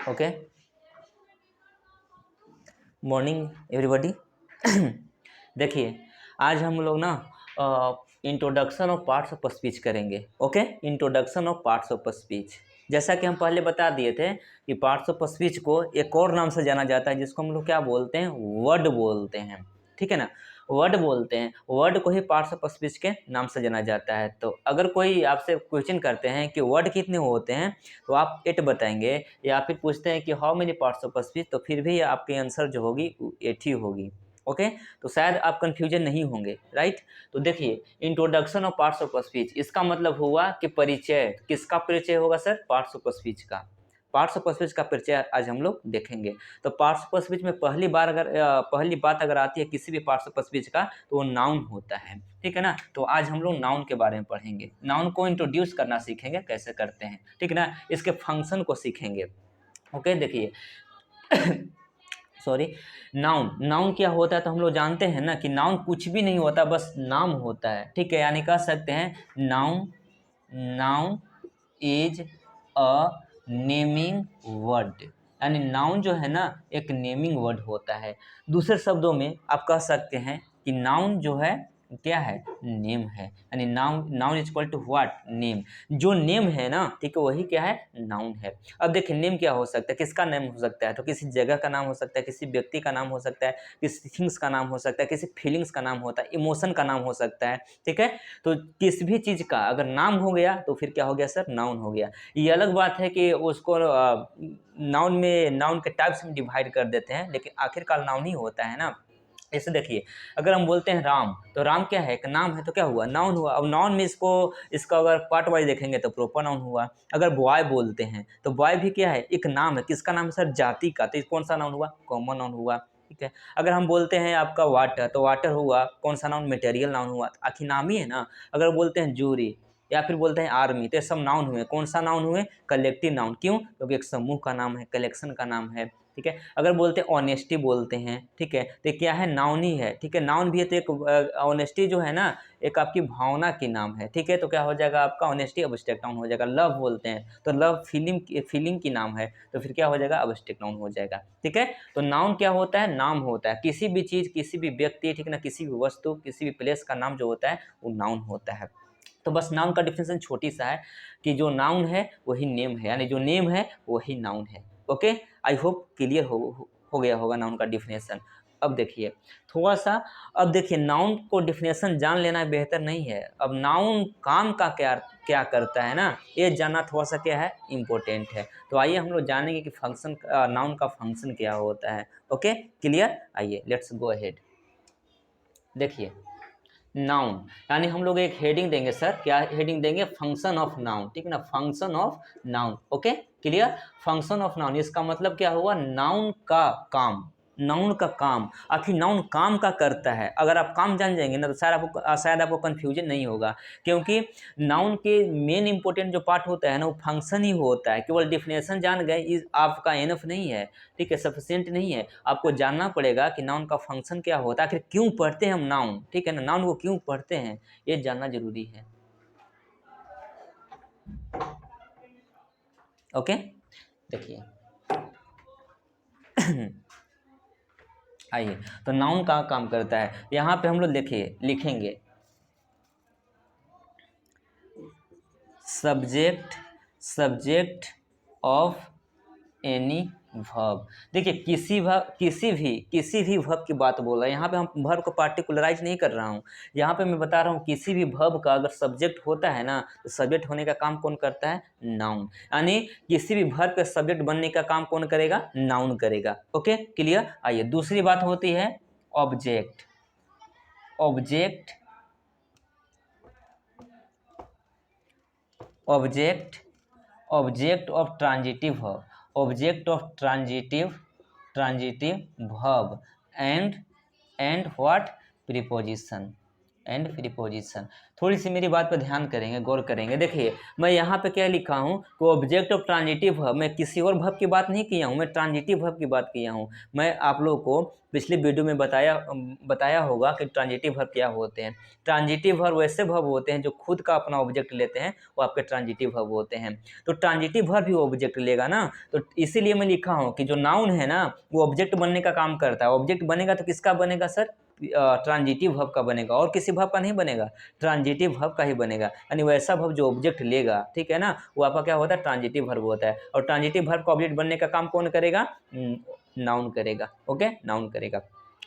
Okay, morning everybody. देखिए, आज हम लोग ना introduction of parts of speech करेंगे। Okay, introduction of parts of speech. जैसा कि हम पहले बता दिए थे कि पार्ट्स ऑफ स्पीच को एक और नाम से जाना जाता है, जिसको हम लोग क्या बोलते हैं, वर्ड बोलते हैं। ठीक है ना, वर्ड बोलते हैं। वर्ड को ही पार्ट्स ऑफ स्पीच के नाम से जाना जाता है। तो अगर कोई आपसे क्वेश्चन करते हैं कि वर्ड कितने होते हैं, तो आप 8 बताएंगे, या फिर पूछते हैं कि how many parts of speech, तो फिर भी आपकी आंसर जो होगी 8 ही होगी। ओके, तो शायद आप कंफ्यूजन नहीं होंगे, राइट। तो देखिए, introduction of parts of speech, इसका मतलब हुआ कि परिचय। किसका परिचय होगा सर? पार्ट्स ऑफ स्पीच का। पार्ट्स ऑफ स्पीच का परिचय आज हम लोग देखेंगे। तो पार्ट्स ऑफ स्पीच में पहली बात अगर आती है किसी भी पार्ट्स ऑफ स्पीच का, तो वो नाउन होता है। ठीक है ना, तो आज हम लोग नाउन के बारे में पढ़ेंगे। नाउन को इंट्रोड्यूस करना सीखेंगे, कैसे करते हैं, ठीक है ना, इसके फंक्शन को सीखेंगे। ओके, देखिए सॉरी, नाउन क्या होता है, तो हम लोग जानते हैं ना कि नाउन कुछ भी नहीं होता, बस नाम होता है। ठीक है, यानी कह सकते हैं noun is a naming word. यानी नाउन जो है ना, एक नेमिंग वर्ड होता है। दूसरे शब्दों में आप कह सकते हैं कि नाउन जो है क्या है, नेम है। यानी noun is equal to what, name. जो नेम है ना, ठीक है, वही क्या है, नाउन है। अब देखिए, नेम क्या हो सकता है, किसका नेम हो सकता है, तो किसी जगह का नाम हो सकता है, किसी व्यक्ति का नाम हो सकता है, किसी थिंग्स का नाम हो सकता है, किसी फीलिंग्स का नाम होता है, इमोशन का नाम हो सकता है। ठीक है, तो किसी भी चीज़ का अगर नाम हो गया तो फिर क्या हो गया सर, नाउन हो गया। ये अलग बात है कि उसको नाउन के टाइप्स में डिवाइड कर देते हैं, लेकिन आखिरकार नाउन ही होता है ना। जैसे देखिए, अगर हम बोलते हैं राम, तो राम क्या है, एक नाम है, तो क्या हुआ, नाउन हुआ। अब नाउन में इसका अगर पार्ट वाइज देखेंगे तो प्रोपर नाउन हुआ। अगर बॉय बोलते हैं, तो बॉय भी क्या है, एक नाम है। किसका नाम है सर, जाति का, तो कौन सा नाउन हुआ, कॉमन नाउन हुआ। ठीक है, अगर हम बोलते हैं आपका वाटर, तो वाटर हुआ कौन सा नाउन, मटेरियल नाउन हुआ, आखिर नाम ही है ना। अगर बोलते हैं जूरी, या फिर बोलते हैं आर्मी, तो ये सब नाउन हुए। कौन सा नाउन हुए, कलेक्टिव नाउन। क्यों? क्योंकि एक समूह का नाम है, कलेक्शन का नाम है। ठीक है, अगर बोलते हैं ऑनेस्टी बोलते हैं, ठीक है, तो क्या है, नाउन ही है। ठीक है, नाउन भी है, तो एक ऑनेस्टी जो है ना, एक आपकी भावना की नाम है। ठीक है, तो क्या हो जाएगा आपका, ऑनेस्टी अब्स्ट्रैक्ट नाउन हो जाएगा। लव बोलते हैं, तो लव फीलिंग की नाम है, तो फिर क्या हो जाएगा, अब्स्ट्रैक्ट नाउन हो जाएगा। ठीक है, तो नाउन क्या होता है, नाम होता है। किसी भी चीज़, किसी भी व्यक्ति, ठीक है ना, किसी भी वस्तु, किसी भी प्लेस का नाम जो होता है, वो नाउन होता है। तो बस नाउन का डिफिनेशन छोटी सा है कि जो नाउन है वही नेम है, यानी जो नेम है वही नाउन है। ओके, आई होप क्लियर हो गया होगा नाउन का डिफिनेशन। अब देखिए थोड़ा सा, अब देखिए नाउन को डिफिनेशन जान लेना बेहतर नहीं है। अब नाउन काम का क्या क्या करता है ना, ये जानना थोड़ा सा क्या है, इम्पोर्टेंट है। तो आइए हम लोग जानेंगे कि फंक्शन, नाउन का फंक्शन क्या होता है। ओके, क्लियर, आइए लेट्स गो अहेड। देखिए, नाउन यानी हम लोग एक हेडिंग देंगे सर, क्या हेडिंग देंगे, फंक्शन ऑफ नाउन। ठीक है ना, function of noun. Okay, clear, function of noun, इसका मतलब क्या हुआ, नाउन का काम। नाउन का काम, आखिर नाउन काम का करता है। अगर आप काम जान जाएंगे ना, तो शायद आपको कंफ्यूजन नहीं होगा। क्योंकि नाउन के मेन इंपॉर्टेंट जो पार्ट होता है ना, वो फंक्शन ही होता है। केवल डिफिनेशन जान गए इस आपका एनफ नहीं है, ठीक है, सफिशिएंट नहीं है। आपको जानना पड़ेगा कि नाउन का फंक्शन क्या होता है, आखिर क्यों पढ़ते हैं हम नाउन। ठीक है ना, नाउन को क्यों पढ़ते हैं, ये जानना जरूरी है। ओके, देखिए आइए, तो नाउन का काम करता है, यहाँ पे हम लोग देखिए लिखेंगे सब्जेक्ट ऑफ एनी वर्ब। देखिए, किसी भी वर्ब की बात बोल रहा है। यहाँ पे हम वर्ब को पार्टिकुलराइज नहीं कर रहा हूँ। यहाँ पे मैं बता रहा हूँ किसी भी वर्ब का अगर सब्जेक्ट होता है ना, तो सब्जेक्ट होने का काम कौन करता है, नाउन। यानी किसी भी वर्ब के सब्जेक्ट बनने का काम कौन करेगा, नाउन करेगा। Okay, clear. आइए, दूसरी बात होती है object. Object object object of transitive verb, object of transitive verb and what, preposition. And preposition. थोड़ी सी मेरी बात पर ध्यान करेंगे, गौर करेंगे। देखिए मैं यहाँ पे क्या लिखा हूँ कि ऑब्जेक्ट ऑफ ट्रांजिटिव वर्ब, मैं किसी और वर्ब की बात नहीं किया हूँ, मैं ट्रांजिटिव वर्ब की बात किया हूँ। मैं आप लोगों को पिछली वीडियो में बताया होगा कि ट्रांजिटिव वर्ब क्या होते हैं। ट्रांजिटिव वर्ब वैसे वर्ब होते हैं जो खुद का अपना ऑब्जेक्ट लेते हैं, वो आपके ट्रांजिटिव वर्ब होते हैं। तो ट्रांजिटिव वर्ब भी ऑब्जेक्ट लेगा ना, तो इसीलिए मैं लिखा हूँ कि जो नाउन है ना वो ऑब्जेक्ट बनने का काम करता है। ऑब्जेक्ट बनेगा तो किसका बनेगा सर? ट्रांजिटिव वर्ब का बनेगा, और किसी वर्ब का नहीं बनेगा, ट्रांजिटिव वर्ब का ही बनेगा। यानी वैसा वर्ब जो ऑब्जेक्ट लेगा, ठीक है ना, वो आपका क्या होता है? ट्रांजिटिव वर्ब होता है। और ट्रांजिटिव वर्ब का ऑब्जेक्ट बनने का काम कौन करेगा? नाउन करेगा। ओके, नाउन करेगा।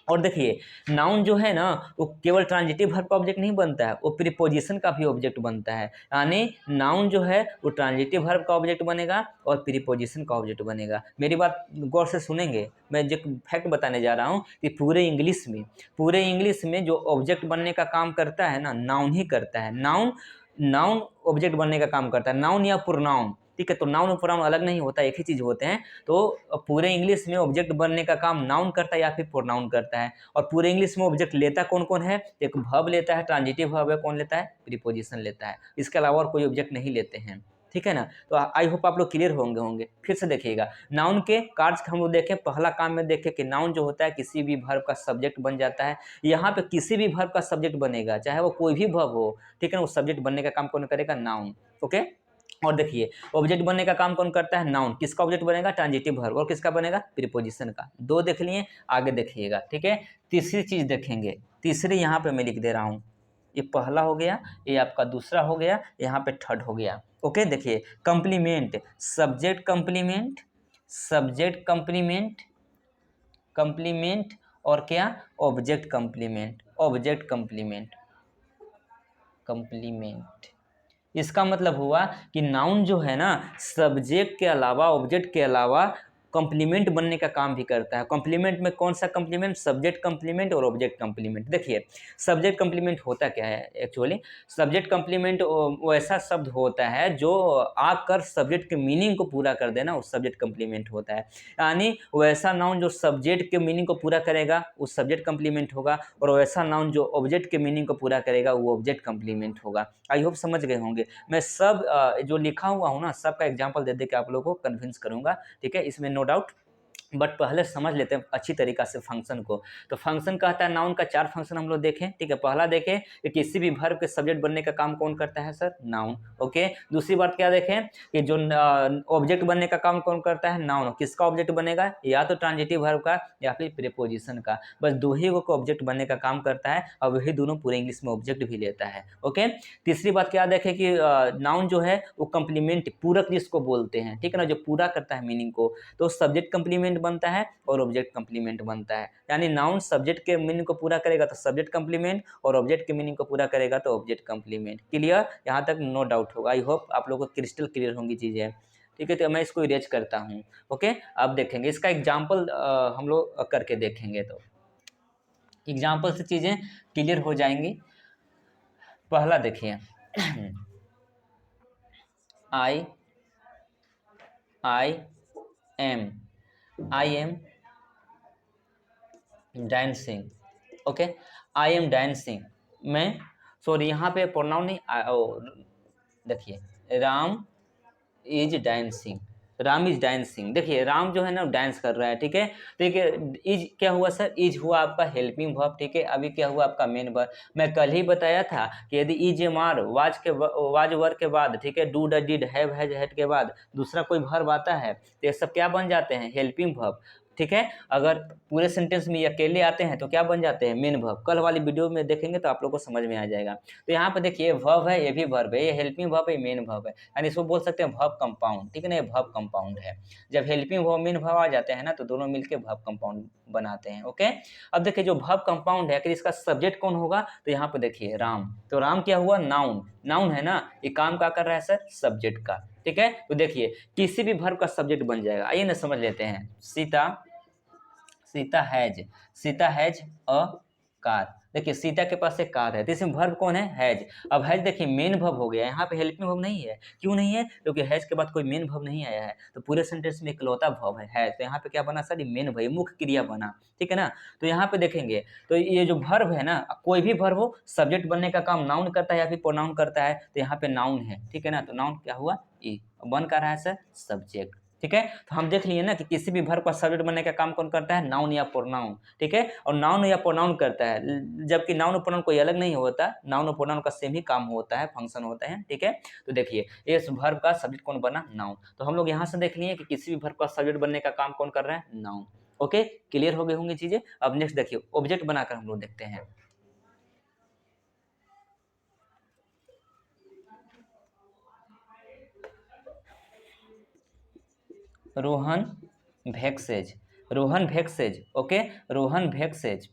और देखिए नाउन जो है ना वो केवल ट्रांजिटिव वर्ब का ऑब्जेक्ट नहीं बनता है, वो प्रीपोजिशन का भी ऑब्जेक्ट बनता है। यानी नाउन जो है वो ट्रांजिटिव वर्ब का ऑब्जेक्ट बनेगा और प्रीपोजिशन का ऑब्जेक्ट बनेगा। मेरी बात गौर से सुनेंगे, मैं जो फैक्ट बताने जा रहा हूँ कि पूरे इंग्लिश में जो ऑब्जेक्ट बनने का काम करता है ना, नाउन ही करता है। नाउन ऑब्जेक्ट बनने का काम करता है, नाउन या प्रोनाउन, ठीक है। तो नाउन और प्रोनाउन अलग नहीं होता, एक ही चीज होते हैं। तो पूरे इंग्लिश में ऑब्जेक्ट बनने का काम नाउन करता है या फिर प्रोनाउन करता है। और पूरे इंग्लिश में ऑब्जेक्ट लेता कौन कौन है? एक वर्ब लेता है, ट्रांजिटिव वर्ब है, कौन लेता है? प्रीपोजिशन लेता है। इसके अलावा और कोई ऑब्जेक्ट नहीं लेते हैं, ठीक है ना। तो आई होप आप लोग क्लियर होंगे। फिर से देखिएगा, नाउन के कार्य हम लोग देखें। पहला काम में देखें कि नाउन जो होता है किसी भी वर्ब का सब्जेक्ट बन जाता है। यहाँ पे किसी भी वर्ब का सब्जेक्ट बनेगा, चाहे वो कोई भी वर्ब हो, ठीक है ना, वो सब्जेक्ट बनने का काम कौन करेगा? नाउन। ओके। और देखिए ऑब्जेक्ट बनने का काम कौन करता है? नाउन। किसका ऑब्जेक्ट बनेगा? Transitive verb. और किसका बनेगा? प्रीपोजिशन का। दो देख लिए, आगे देखिएगा, ठीक है। तीसरी चीज देखेंगे, तीसरी यहाँ पे मैं लिख दे रहा हूँ। ये पहला हो गया, ये आपका दूसरा हो गया, यहाँ पे थर्ड हो गया। ओके, देखिए complement, subject complement, subject complement, complement और क्या? Object complement, object complement, complement. इसका मतलब हुआ कि नाउन जो है ना सब्जेक्ट के अलावा, ऑब्जेक्ट के अलावा कॉम्प्लीमेंट बनने का काम भी करता है। कॉम्प्लीमेंट में कौन सा कॉम्प्लीमेंट? सब्जेक्ट कॉम्प्लीमेंट और ऑब्जेक्ट कॉम्प्लीमेंट। देखिए सब्जेक्ट कॉम्प्लीमेंट होता क्या है एक्चुअली? सब्जेक्ट कॉम्प्लीमेंट वैसा शब्द होता है जो आकर सब्जेक्ट के मीनिंग को पूरा कर देना, उस सब्जेक्ट कॉम्प्लीमेंट होता है। यानी वैसा नाउन जो सब्जेक्ट के मीनिंग को पूरा करेगा उस सब्जेक्ट कॉम्प्लीमेंट होगा, और वैसा नाउन जो ऑब्जेक्ट के मीनिंग को पूरा करेगा वो ऑब्जेक्ट कॉम्प्लीमेंट होगा। आई होप समझ गए होंगे। मैं सब जो लिखा हुआ हूँ ना सबका एग्जाम्पल दे के आप लोगों को कन्विंस करूंगा, ठीक है, इसमें नो डाउट। बट पहले समझ लेते हैं अच्छी तरीका से फंक्शन को। तो फंक्शन कहता है नाउन का 4 फंक्शन हम लोग देखें, ठीक है। पहला देखें कि किसी भी वर्ब के सब्जेक्ट बनने का काम कौन करता है सर? नाउन। ओके। दूसरी बात क्या देखें कि जो ऑब्जेक्ट बनने का काम कौन करता है? नाउन। किसका ऑब्जेक्ट बनेगा? या तो ट्रांजिटिव वर्ब का या फिर प्रीपोजिशन का। बस दो ही को ऑब्जेक्ट बनने का काम करता है और वही दोनों पूरे इंग्लिश में ऑब्जेक्ट भी लेता है। ओके। तीसरी बात क्या देखें कि नाउन जो है वो कंप्लीमेंट, पूरक जिसको बोलते हैं, ठीक है ना, जो पूरा करता है मीनिंग को, तो सब्जेक्ट कंप्लीमेंट बनता है और ऑब्जेक्ट कंप्लीमेंट बनता है। यानी नाउन सब्जेक्ट के मीनिंग को पूरा करेगा तो सब्जेक्ट कंप्लीमेंट, और ऑब्जेक्ट के मीनिंग को पूरा करेगा तो ऑब्जेक्ट कंप्लीमेंट। क्लियर? यहाँ तक नो डाउट होगा। आई होप आप लोगों को क्रिस्टल क्लियर होंगी चीजें, ठीक है। तो मैं इसको इरेज करता हूँ। ओके, अब देखेंगे इसका एग्जाम्पल हम लोग करके देखेंगे, तो एग्जाम्पल से चीजें क्लियर हो जाएंगी। पहला देखिए I am dancing. Okay, I am dancing. मैं सॉरी यहाँ पे प्रोनाउन नहीं देखिए Ram is dancing, Ram is dancing. देखिए राम जो है ना डांस कर रहा है, ठीक है। ठीक है, इज क्या हुआ सर? इज हुआ आपका हेल्पिंग वर्ब, ठीक है। अभी क्या हुआ आपका मेन वर्ब। मैं कल ही बताया था कि यदि is am are was verb के बाद, ठीक है, डू ड डिड हैव हैज हैड के बाद दूसरा कोई वर्ब आता है तो ये सब क्या बन जाते हैं? हेल्पिंग वर्ब, ठीक है। अगर पूरे सेंटेंस में ये अकेले आते हैं तो क्या बन जाते हैं? Main verb. कल वाली वीडियो में देखेंगे तो आप लोग को समझ में आ जाएगा। तो यहाँ पे देखिए वर्ब है, ये भी वर्ब है, ये हेल्पिंग वर्ब है, ये मेन वर्ब है, यानी इसको बोल सकते हैं वर्ब कंपाउंड, ठीक है ना, ये वर्ब कंपाउंड है। जब हेल्पिंग वर्ब मेन वर्ब आ जाते हैं ना तो दोनों मिलके वर्ब कंपाउंड बनाते हैं। ओके, अब देखिए जो वर्ब कंपाउंड है, कि इसका सब्जेक्ट कौन होगा? तो यहाँ पे देखिए राम, तो राम क्या हुआ? नाउन। नाउन है ना, ये काम क्या कर रहा है सर? सब्जेक्ट का, ठीक है। तो देखिए किसी भी वर्ब का सब्जेक्ट बन जाएगा। आइए ना समझ लेते हैं। Sita has, Sita has a car. देखिए सीता के पास एक कार है, तो इसमें वर्ब कौन है? हैज। अब हैज देखिए मेन वर्ब हो गया, यहाँ पे हेल्पिंग वर्ब नहीं है। क्यों नहीं है? क्योंकि हैज के बाद कोई मेन वर्ब नहीं आया है, तो पूरे सेंटेंस में इकलौता वर्ब है हैज। तो यहाँ पे क्या बना सर? मेन वर्ब, मुख्य क्रिया बना, ठीक है ना। तो यहाँ पे देखेंगे तो ये जो वर्ब है ना, कोई भी वर्ब हो सब्जेक्ट बनने का काम नाउन करता है या फिर प्रोनाउन करता है, तो यहाँ पे नाउन है, ठीक है ना। तो नाउन क्या हुआ? ई, बन कर रहा है सर सब्जेक्ट, ठीक है। तो हम देख लिए ना कि किसी भी वर्ब का सब्जेक्ट बनने का काम कौन करता है? नाउन या प्रोनाउन, ठीक है। और नाउन या प्रोनाउन करता है, जबकि नाउन और प्रोनाउन कोई अलग नहीं होता, नाउन और प्रोनाउन का सेम ही काम होता है, फंक्शन होता है, ठीक है। तो देखिए इस वर्ब का सब्जेक्ट कौन बना? नाउन। तो हम लोग यहाँ से देख लिए कि किसी भी वर्ब का सब्जेक्ट बनने का काम कौन कर रहा है? नाउन। ओके, क्लियर हो गई होंगी चीजें। अब नेक्स्ट देखिए ऑब्जेक्ट बनाकर हम लोग देखते हैं। रोहन वैक्सेज, रोहन वैक्सेज, ओके, रोहन वैक्सेज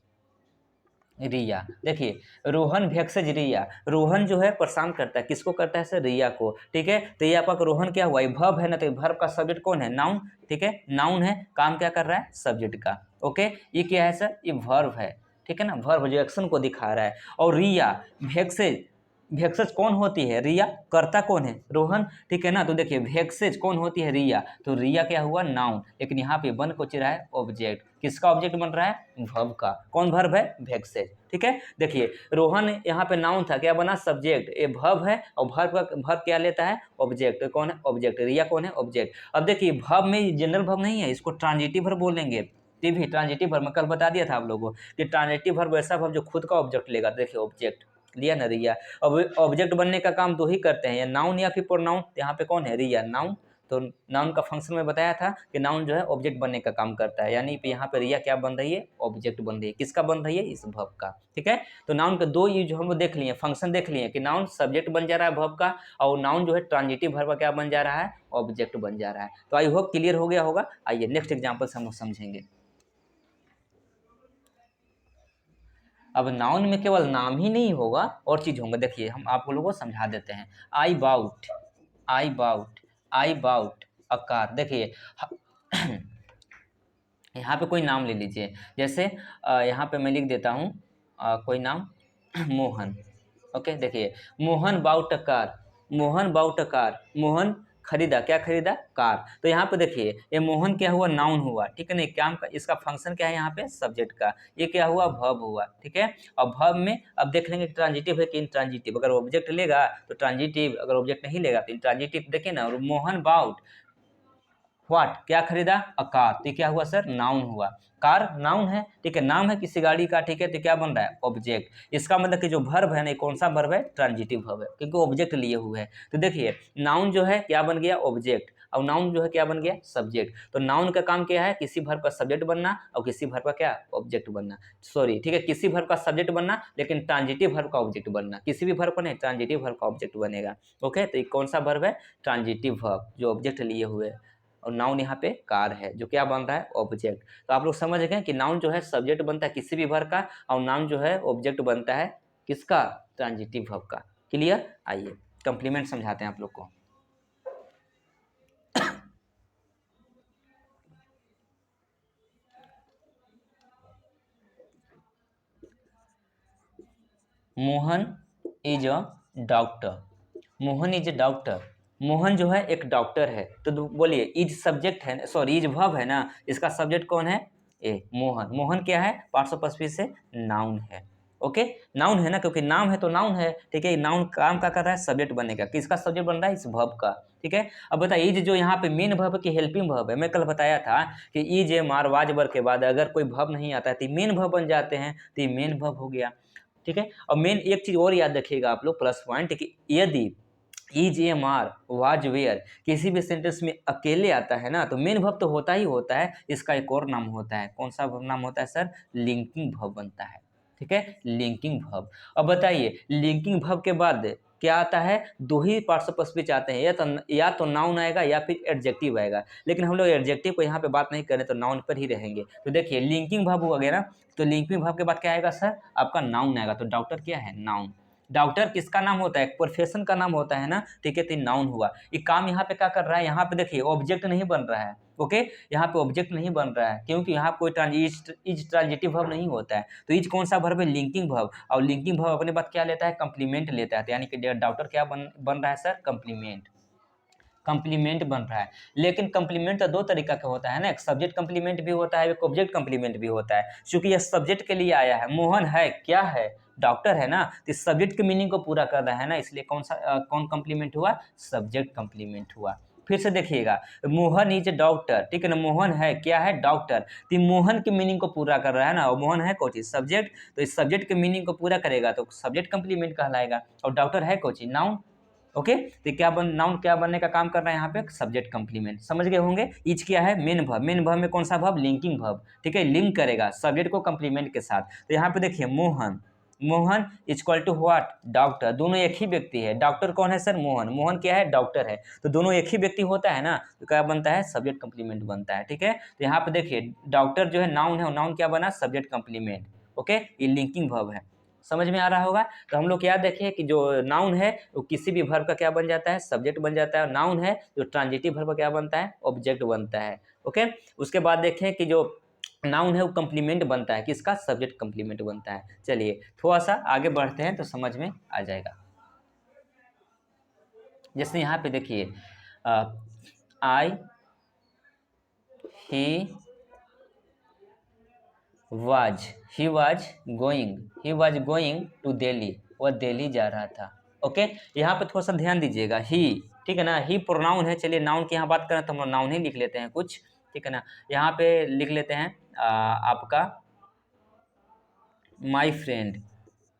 रिया। देखिए रोहन वैक्सेज रिया, रोहन जो है परेशान करता है, किसको करता है सर? रिया को, ठीक है। तो ये आपका रोहन क्या हुआ? ये वर्ब है ना, तो वर्ब का सब्जेक्ट कौन है? नाउन, ठीक है, नाउन है, काम क्या कर रहा है? सब्जेक्ट का, ओके। ये क्या है सर? ये वर्ब है, ठीक है ना, वर्ब जो एक्शन को दिखा रहा है। और रिया वैक्सेज, वैक्सेज कौन होती है? रिया। करता कौन है? रोहन, ठीक है ना। तो देखिए वैक्सेज कौन होती है? रिया। तो रिया क्या हुआ? नाउन, लेकिन यहाँ पे बन को चिरा है ऑब्जेक्ट। किसका ऑब्जेक्ट बन रहा है? वर्ब का। कौन वर्ब है? वैक्सेज, ठीक है। देखिए रोहन यहाँ पे नाउन था, क्या बना? सब्जेक्ट। ये वर्ब है और वर्ब क्या लेता है? ऑब्जेक्ट। तो कौन है? ऑब्जेक्ट। रिया कौन है? ऑब्जेक्ट। अब देखिए वर्ब में जनरल वर्ब नहीं है, इसको ट्रांजिटिव वर्ब बोलेंगे। टीवी ट्रांजिटिव वर्ब मैं कल बता दिया था आप लोगों को कि ट्रांजिटिव वर्ब ऐसा वर्ब जो खुद का ऑब्जेक्ट लेगा। देखिए ऑब्जेक्ट लिया ना, रिया। अब ऑब्जेक्ट बनने का काम दो ही करते हैं, या नाउन या फिर प्रोनाउन। यहाँ पे कौन है? रिया, नाउन। तो नाउन का फंक्शन में बताया था कि नाउन जो है ऑब्जेक्ट बनने का काम करता है, यानी यहाँ पे रिया क्या बन रही है? ऑब्जेक्ट बन रही है। किसका बन रही है? इस वर्ब का, ठीक है। तो नाउन के दो यूज हम देख लिए, फंक्शन देख लिए कि नाउन सब्जेक्ट बन जा रहा है वर्ब का, और नाउन जो है ट्रांजिटिव वर्ब का क्या बन जा रहा है? ऑब्जेक्ट बन जा रहा है। तो आई होप क्लियर हो गया होगा। आइए नेक्स्ट एग्जाम्पल से हम समझेंगे। अब नाउन में केवल नाम ही नहीं होगा, और चीज होंगे। देखिए हम आप लोगों को समझा देते हैं। I bought, I bought, I bought a car. देखिए यहाँ पे कोई नाम ले लीजिए, जैसे यहाँ पे मैं लिख देता हूँ कोई नाम मोहन, ओके। देखिए Mohan bought a car, Mohan bought a car, Mohan खरीदा, क्या खरीदा? कार। तो यहाँ पे देखिए ये मोहन क्या हुआ? नाउन हुआ, ठीक है ना। क्या का इसका फंक्शन क्या है? यहाँ पे सब्जेक्ट का। ये क्या हुआ? वर्ब हुआ, ठीक है। और वर्ब में अब देख लेंगे ट्रांजिटिव है कि इंट्रांजिटिव। अगर ऑब्जेक्ट लेगा तो ट्रांजिटिव, अगर ऑब्जेक्ट नहीं लेगा तो इंट्रांजिटिव। देखिए ना, और मोहन बाउट व्हाट, क्या खरीदा? A car. तो क्या हुआ सर? नाउन हुआ। कार नाउन है, ठीक है, नाम है किसी गाड़ी का, ठीक है। तो क्या बन रहा है? ऑब्जेक्ट। इसका मतलब कि जो वर्ब है ना, कौन सा वर्ब है? ट्रांजिटिव वर्ब है, क्योंकि ऑब्जेक्ट लिए हुए है। तो देखिए नाउन जो है क्या बन गया? ऑब्जेक्ट। और नाउन जो है क्या बन गया? सब्जेक्ट। तो नाउन का काम क्या है? किसी वर्ब का सब्जेक्ट बनना, और किसी वर्ब का क्या? ऑब्जेक्ट बनना। सॉरी, ठीक है, किसी वर्ब का सब्जेक्ट बनना, लेकिन ट्रांजिटिव वर्ब का ऑब्जेक्ट बनना। किसी भी वर्ब पर नहीं, ट्रांजिटिव वर्ब का ऑब्जेक्ट बनेगा, ओके। तो ये कौन सा वर्ब है? ट्रांजिटिव वर्ब, जो ऑब्जेक्ट लिए हुए है। और नाउन यहाँ पे कार है, जो क्या बन रहा है? ऑब्जेक्ट। तो आप लोग समझ गए कि नाउन जो है सब्जेक्ट बनता है किसी भी वर्ब का, और नाउन जो है ऑब्जेक्ट बनता है किसका? ट्रांजिटिव वर्ब का। क्लियर? आइए कंप्लीमेंट समझाते हैं आप लोग को। Mohan is a doctor, Mohan is a doctor. Mohan जो है एक डॉक्टर है। तो बोलिए इज सब्जेक्ट है, सॉरी इज वर्ब है ना, इसका सब्जेक्ट कौन है? ए, मोहन। मोहन क्या है? पार्ट्स ऑफ स्पीच से नाउन है, ओके। नाउन है ना, क्योंकि नाम है तो नाउन है, ठीक है। नाउन काम का कर रहा है? सब्जेक्ट बनने का। किसका सब्जेक्ट बन रहा है? इस वर्ब का, ठीक है। अब बताइए इज जो यहाँ पे मेन वर्ब की हेल्पिंग वर्ब है, मैं कल बताया था कि is am are was verb के बाद अगर कोई वर्ब नहीं आता है तो मेन वर्ब बन जाते हैं, तो ये मेन वर्ब हो गया, ठीक है। और मेन एक चीज और याद रखिएगा आप लोग, प्लस पॉइंट, कि यदि is am are was were किसी भी सेंटेंस में अकेले आता है ना, तो मेन वर्ब तो होता ही होता है, इसका एक और नाम होता है। कौन सा नाम होता है सर? लिंकिंग वर्ब बनता है, ठीक है, लिंकिंग वर्ब। अब बताइए लिंकिंग वर्ब के बाद क्या आता है? दो ही पार्ट्स ऑफ स्पीच आते हैं, या तो नाउन आएगा या फिर एडजेक्टिव आएगा। लेकिन हम लोग एडजेक्टिव को यहाँ पे बात नहीं करें, तो नाउन पर ही रहेंगे। तो देखिए लिंकिंग वर्ब हो गया ना, तो लिंकिंग वर्ब के बाद क्या आएगा सर? आपका नाउन आएगा। तो डॉक्टर क्या है? नाउन। डॉक्टर किसका नाम होता है, प्रोफेशन का नाम होता है ना, ठीक है। तो नाउन हुआ। ये काम यहाँ पे क्या कर रहा है, यहाँ पे देखिए ऑब्जेक्ट नहीं बन रहा है, ओके। यहाँ पे ऑब्जेक्ट नहीं बन रहा है क्योंकि यहाँ कोई इज ट्रांजिटिव वर्ब नहीं होता है। तो इज कौन सा वर्ब है, लिंकिंग वर्ब, और लिंकिंग वर्ब अपने बाद क्या लेता है, कंप्लीमेंट लेता है। तो यानी कि डॉक्टर क्या बन रहा है सर, कंप्लीमेंट, कंप्लीमेंट बन रहा है। लेकिन कंप्लीमेंट तो दो तरीका का होता है ना, एक सब्जेक्ट कंप्लीमेंट भी होता है, एक ऑब्जेक्ट कंप्लीमेंट भी होता है। क्योंकि यह सब्जेक्ट के लिए आया है, मोहन है क्या है, डॉक्टर है ना, तो सब्जेक्ट के मीनिंग को पूरा कर रहा है ना, इसलिए कौन कंप्लीमेंट हुआ, सब्जेक्ट कंप्लीमेंट हुआ। फिर से देखिएगा, मोहन इज डॉक्टर, ठीक है ना, मोहन है क्या है, डॉक्टर। तो मोहन के मीनिंग को पूरा कर रहा है ना, और मोहन है कोची, सब्जेक्ट। तो इस सब्जेक्ट के मीनिंग को पूरा करेगा तो सब्जेक्ट कंप्लीमेंट कहलाएगा। और डॉक्टर है कोची, नाउन, ओके। तो नाउन क्या बनने का काम कर रहा है यहाँ पे, सब्जेक्ट कंप्लीमेंट, समझ गए होंगे। इज क्या है, मेन वर्ब, मेन वर्ब में कौन सा वर्ब, लिंकिंग वर्ब, ठीक है, लिंक करेगा सब्जेक्ट को कंप्लीमेंट के साथ। तो यहाँ पे देखिए Mohan, Mohan equal to what, doctor, दोनों एक ही व्यक्ति है। डॉक्टर कौन है सर, मोहन, मोहन क्या है, डॉक्टर है। तो दोनों एक ही व्यक्ति होता है ना, तो क्या बनता है, सब्जेक्ट कंप्लीमेंट बनता है, ठीक है। तो यहाँ पे देखिए डॉक्टर जो है नाउन है, नाउन क्या बना, सब्जेक्ट कंप्लीमेंट, ओके। ये लिंकिंग वर्ब है, समझ में आ रहा होगा। तो हम लोग क्या देखें कि जो नाउन है वो किसी भी वर्ब का क्या बन जाता है, सब्जेक्ट बन जाता है। और नाउन है जो ट्रांजिटिव वर्ब का क्या बनता है, ऑब्जेक्ट बनता है, ओके। उसके बाद देखें कि जो नाउन है वो कंप्लीमेंट बनता है, किसका, सब्जेक्ट कंप्लीमेंट बनता है। चलिए थोड़ा सा आगे बढ़ते हैं तो समझ में आ जाएगा। जैसे यहाँ पे देखिए I he was, he was going to Delhi, वह दिल्ली जा रहा था, ओके। यहाँ पे थोड़ा सा ध्यान दीजिएगा, ही, ठीक है ना, ही प्रोनाउन है। चलिए नाउन की यहाँ बात करें तो हम नाउन ही लिख लेते हैं कुछ, ठीक है ना। यहाँ पे लिख लेते हैं आपका my friend,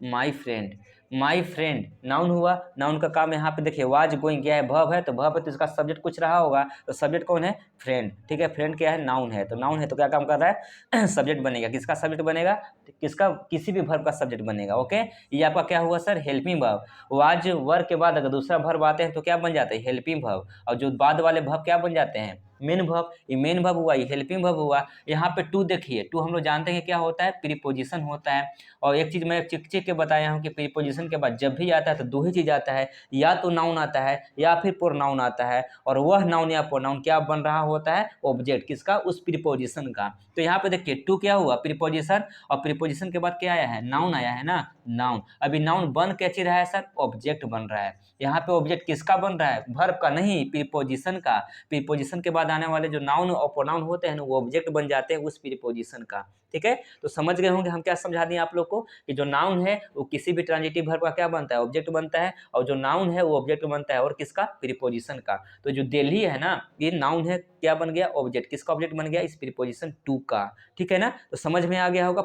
my friend, my friend noun हुआ। नाउन का काम यहाँ पे देखिए वाज गोइंग क्या है, वर्ब है, तो वर्ब है तो इसका सब्जेक्ट कुछ रहा होगा, तो सब्जेक्ट कौन है, फ्रेंड, ठीक है। फ्रेंड क्या है, नाउन है, तो नाउन है तो क्या काम कर रहा है सब्जेक्ट बनेगा, किसका सब्जेक्ट बनेगा, किसका, किसी भी वर्ब का सब्जेक्ट बनेगा, ओके। ये आपका क्या हुआ sir, helping verb. Was verb के बाद अगर दूसरा वर्ब आते हैं तो क्या बन जाते हैं, हेल्पिंग वर्ब। और जो बाद वाले वर्ब क्या बन जाते हैं, मेन वर्ब। ये मेन वर्ब हुआ, ये हेल्पिंग वर्ब हुआ। यहाँ पे टू देखिए, टू हम लोग जानते हैं क्या होता है, प्रीपोजिशन होता है। और एक चीज़ मैं चिक के बताया हूँ कि प्रीपोजिशन के बाद जब भी आता है तो दो ही चीज़ आता है, या तो नाउन आता है या फिर प्रोनाउन आता है। और वह नाउन या प्रोनाउन क्या बन रहा होता है, ऑब्जेक्ट, किसका, उस प्रीपोजिशन का। तो यहाँ पे देखिए टू क्या हुआ, प्रीपोजिशन, और प्रीपोजिशन के बाद क्या आया है, नाउन आया है ना, नाउन। अभी नाउन बन कैसे रहा है सर, ऑब्जेक्ट बन रहा है। यहाँ पे ऑब्जेक्ट किसका बन रहा है, वर्ब का नहीं, प्रीपोजिशन का। प्रीपोजिशन के बाद आने वाले जो नाउन और प्रोनाउन होते हैं ना, वो ऑब्जेक्ट बन जाते हैं उस प्रीपोजिशन का, ठीक है। तो समझ गए होंगे हम क्या समझा दिए आप लोग को, कि जो नाउन है वो किसी भी ट्रांजिटिव वर्ब का क्या बनता है, ऑब्जेक्ट बनता है। और जो नाउन है वो ऑब्जेक्ट बनता है, और किसका, प्रीपोजिशन का। तो जो दिल्ली है ना, ये नाउन है, क्या बन गया, ऑब्जेक्ट, किसका ऑब्जेक्ट बन गया, इस प्रीपोजिशन टू का, ठीक है ना। तो समझ में आ गया होगा।